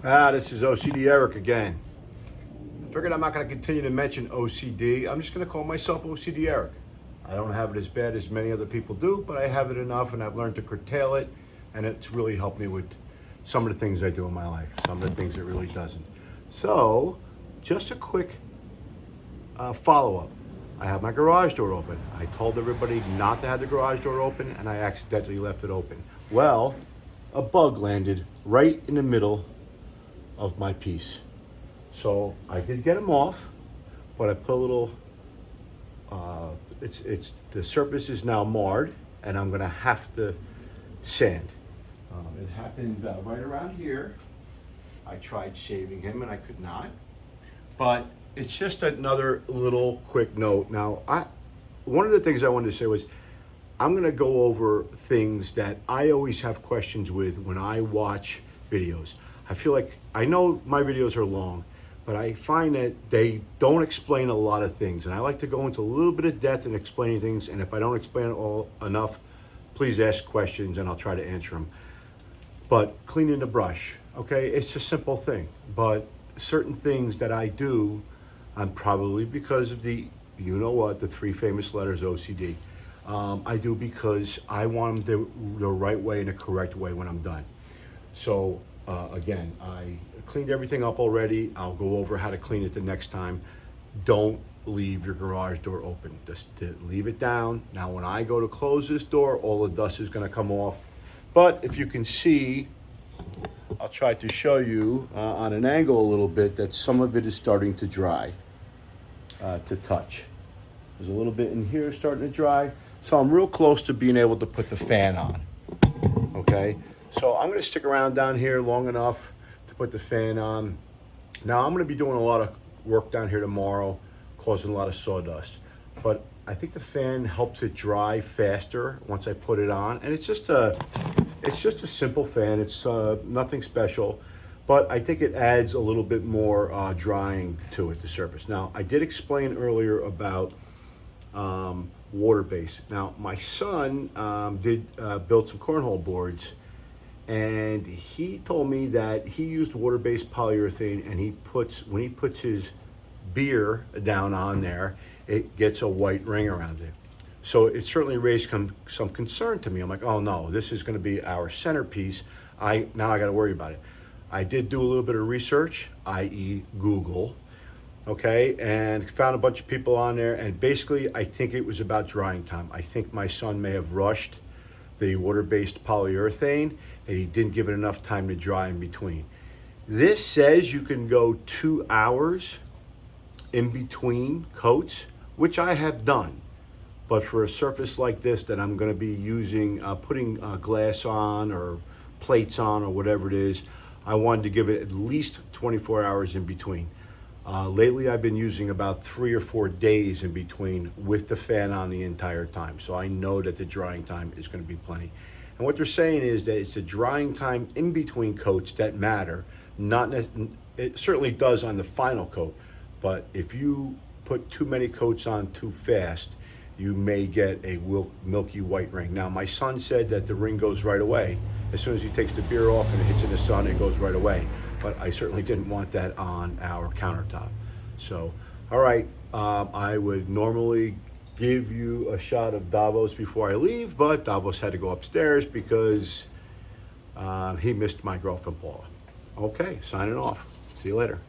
This is OCD Eric again. I figured I'm not going to continue to mention OCD. I'm just going to call myself OCD Eric. I don't have it as bad as many other people do, but I have it enough and I've learned to curtail it, and it's really helped me with some of the things I do in my life, some of the things it really doesn't. So, just a quick follow-up. I have my garage door open. I told everybody not to have the garage door open, and I accidentally left it open. Well, a bug landed right in the middle of my piece. So I did get them off, but I put a little, the surface is now marred, and I'm gonna have to sand. It happened right around here. I tried shaving him and I could not, but it's just another little quick note. Now, one of the things I wanted to say was, I'm gonna go over things that I always have questions with when I watch videos. I feel like, I know my videos are long, but I find that they don't explain a lot of things. And I like to go into a little bit of depth in explaining things. And if I don't explain it all enough, please ask questions and I'll try to answer them. But cleaning the brush, okay, it's a simple thing. But certain things that I do, I'm probably because of the, you know what, the three famous letters OCD. I do because I want them the right way and the correct way when I'm done. So again, I cleaned everything up already. I'll go over how to clean it the next time. Don't leave your garage door open. Just leave it down. Now when I go to close this door, all the dust is gonna come off. But if you can see, I'll try to show you on an angle a little bit that some of it is starting to dry, to touch. There's a little bit in here starting to dry. So I'm real close to being able to put the fan on, okay? So I'm gonna stick around down here long enough to put the fan on. Now I'm gonna be doing a lot of work down here tomorrow, causing a lot of sawdust. But I think the fan helps it dry faster once I put it on. And it's just a simple fan. It's nothing special, but I think it adds a little bit more drying to it, the surface. Now, I did explain earlier about water base. Now, my son did build some cornhole boards, and he told me that he used water-based polyurethane, and when he puts his beer down on there, it gets a white ring around it. So it certainly raised some concern to me. I'm like, oh no, this is gonna be our centerpiece. Now I gotta worry about it. I did do a little bit of research, i.e. Google, okay, and found a bunch of people on there, and basically I think it was about drying time. I think my son may have rushed the water-based polyurethane, and he didn't give it enough time to dry in between. This says you can go 2 hours in between coats, which I have done. But for a surface like this that I'm gonna be using, putting glass on or plates on or whatever it is, I wanted to give it at least 24 hours in between. Lately I've been using about 3 or 4 days in between with the fan on the entire time. So I know that the drying time is gonna be plenty. And what they're saying is that it's the drying time in between coats that matter. It certainly does on the final coat, but if you put too many coats on too fast, you may get a milky white ring. Now, my son said that the ring goes right away. As soon as he takes the beer off and it hits in the sun, it goes right away. But I certainly didn't want that on our countertop. So, all right, I would normally give you a shot of Davos before I leave, but Davos had to go upstairs because he missed my girlfriend, Paula. Okay, signing off. See you later.